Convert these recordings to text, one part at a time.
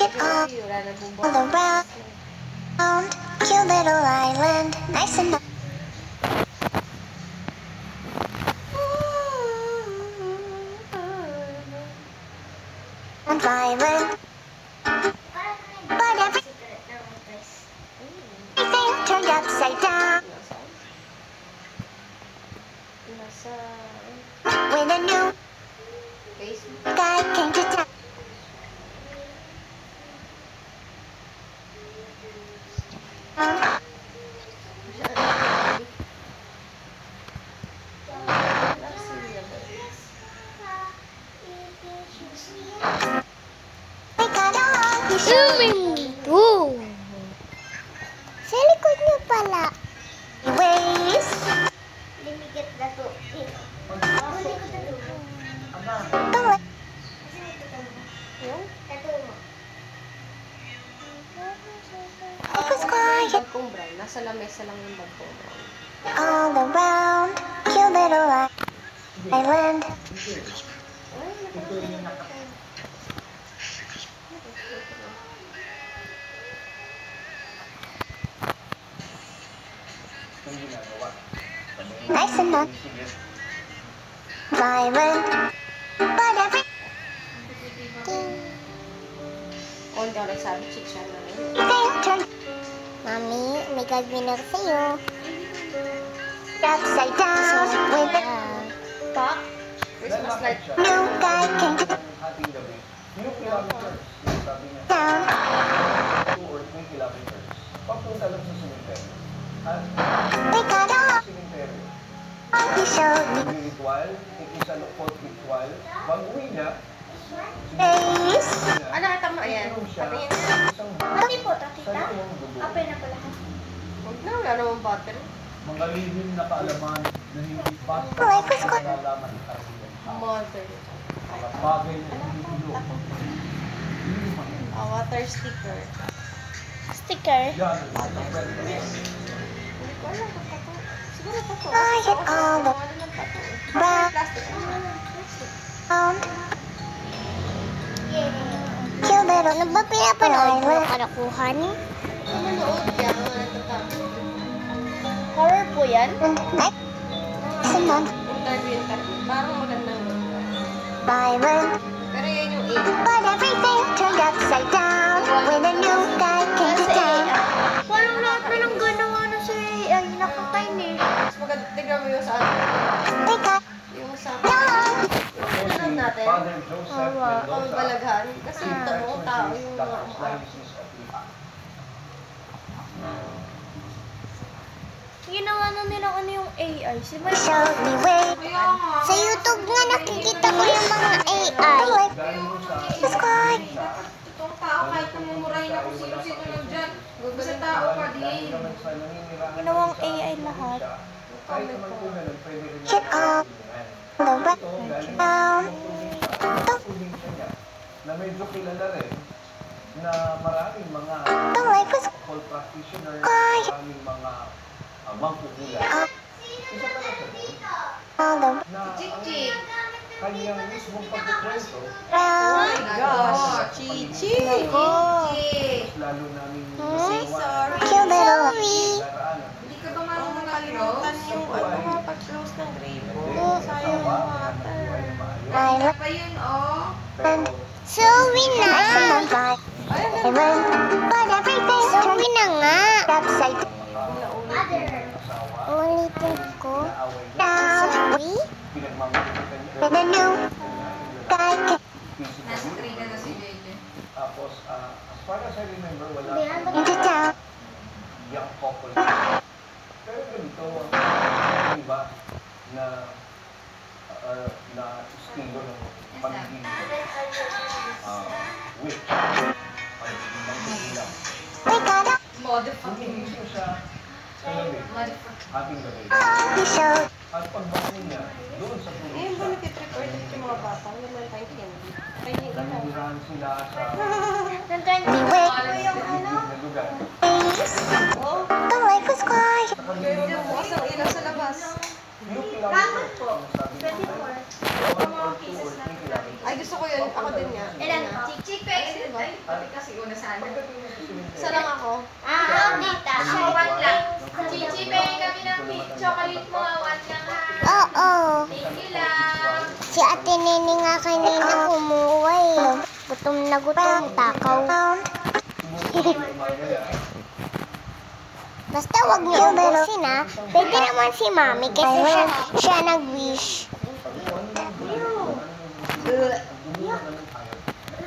it all around. Cute little island, nice and violent. But everything turned upside down when a new guy came to town. Swimming pool. Sa likod niyo pala. Ways. Limigit na to. It was quiet Nasa lamesa lang yung bag ko. all around. Cute little island. Nice and not violent. But everything O, hindi ako nagsabi, chicha na rin. turned Mami, may gagawin ako sa'yo. upside down when the Pa? Christmas light. new guy came to town. 2 or 3 kilometers. Papunta lang sa cemetery. At We got off. cemetery, He showed me may ritual, ikisalukot ritual. Pag uwi niya, face. Ah, nakita mo, ayan. inom siya Patingin. isang Pati po, sa takita. liwang dugo. Apay na pala. Huwag na, wala namang battery. Mga lihim na kaalaman na hindi basta Like what's going- nalalaman ng karamihan tao. Mother. Mga bagay na hindi ilok. Hindi man. Water sticker. Sticker. Yan ang lahat ng kwento. Hindi ko alam kung pato. Siguro pato. Quiet all Ano ng pato? around. Plastic. Cute little Ano ba pinapanood mo kanakuhan? Manood kaya ako natatakot. Horror po yan? nice and not Interview. Parang magandang violent. pero yan yung A. But everything turned upside down when a new guy came to town. Parang lahat na lang ganawa na sa AI. Nakakainis. Mas maganda, tignan mo yung sa ano. We got Yung sa down. Ito Ano natin? Father Joseph Ang Mendoza, balaghan. Kasi yung tanong tao yung mga Doctor's Diocese of Lipa. Ginawa na nilang ano yung AI. Si May Showed me way. Kaya nga. Sa YouTube nga nakikita ko yung mga AI. Galing mo sa It's quiet. Itong tao kahit namumurahin ako sino-sino lang dyan. Basta tao pa dahil din. naman sa nanginirahan Ginawang ng isa, AI lahat. kahit naman po ganun, pwede rin Shit all around. probinsya niya na medyo kilala rin na maraming mga The life was occult practitioner, quiet maraming mga mangkukulat. Isa pala siya doon all around. na ang Chichi. kanyang mismong pagkukwento, Oh my gosh. Chichi. Chichi. lalo namin Say sorry. Cute little daraanan. Hindi ka ba marunong kalimutan yung ano mga pag-close ng grave mo? Sayang yung water. island. Pa yun, oh. Pero So, win na. Nice and not violent. But everything So, turned win na nga. upside asawa, Ulitin ko. naaway niya, down Sorry. pinagmamagitan niya, when a new guy came physically. na si JJ. Tapos, as far as I remember, wala into town. young couple. Pero ganito, ang iba na na estilo ng pagiging witch, pagiging mangkukulang. We got up. Motherfucking. Gumising siya sa gabi, ating gabi. He showed At pagbangon niya, doon sa Eh, probinsya, ba nagtitrip-or yung mga bata? Naman tayong candy. Kaya yung nanirahan sila sa Nandun. me way. na lugar. Oh, The life was quiet. Sa kanila yung bukas ang ilaw sa labas. few kilometers, sinasabi ko, 1 or 2 or 3 kilometers. Ay, gusto ko yun. Ako din nga. Ilan? Chick-chick, Diba? Pati kasi una sana. Pagdating mo sa cemetery, Isa lang ako. Dita. One lang. Chichi, pay kami ng chocolate mo. One lang ha. Oo. Thank you lang. Si Ate Nene nga kanina kumuha eh. Gutom na gutom, takaw. Basta wag niyo ubusin ha. Pwede naman si Mami kasi siya nag-wish.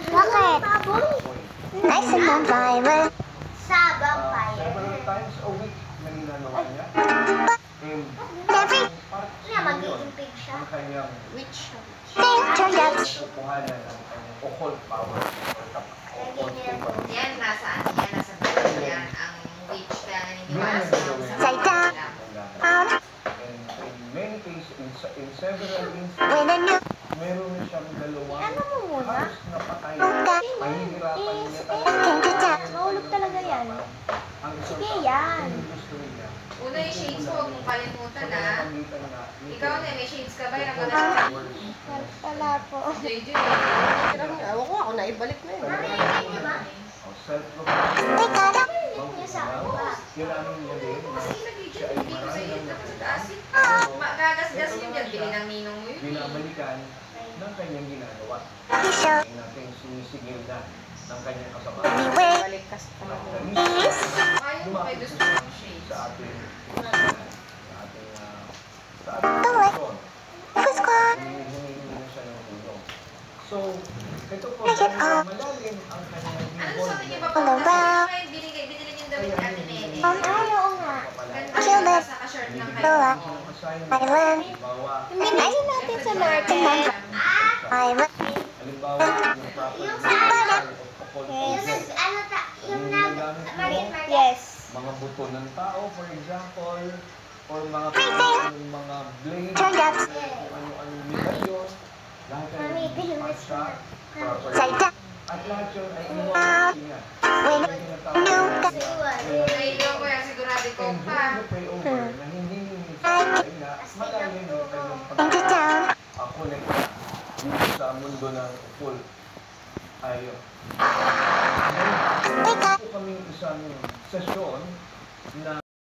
Bakit? Nice and bonfire. Sabang several times a week na ginagawa niya. And Every part Kaya mag-iimpig siya. ng kanyang Which? thing turned out kukuhanan ng kanyang occult power or occult power. Yan, nasa Bible yan. Ang witch na naniniwala sa Say down. And in many cases, in several instances, when a new meron na siyang dalawang Ano mo muna? halos na patay. guy Mahihirapan niya came to town. Mahulog talaga yan. Ang isang Sige, tao, yan. yung gusto niya. Una yung shades mo, huwag mong kalimutan Sa ha. pamamagitan na Ikaw na, may shades ka ba? Yan ako na. Wala po. JJ. Ewan ko, ako na ibalik na yun. Self-proclaimed. Teka lang. Kailangan niya din na siya ay Dito sa iyo, marami tapos ng sa taas. Gagas-gas yun dyan. Bili ng ninong mo yun. binabalikan ng kanyang ginagawa. He showed Ay natin sinisigil na ng kanyang kasama. beware. Balik kasi talaga. Is Ayaw mo kay gusto ng shades. Sa ating posisyon. was gone. Humihingi na siya ng tulong. So, ito po, Take it off. malalim ang kanyang Ano sa tingin ba Hello, Bob. Binili yung damit ni Ate Nene? Oo nga. Ganda Kill yung it. sa ka-shirt ng Lola. kayo. Island. Halimbawa, Minay natin sa Martin. Island. halimbawa, yung proper Yes. mga buto ng tao, for example, or mga blade, Turned out. kung ano-ano medalyon, lahat Mami, ay bilhin mo pasya, proper. Say down. At lahat yun ay inuwi niya. When Yung tinatawag new na guy Ay, yung kuya, sigurado ko and pa. during the payover na hindi minsan ay na malalim yung kanyang came to town. pag-connect dito sa mundo ng full. Ayun. Teka. Ito kaming isang sesyon na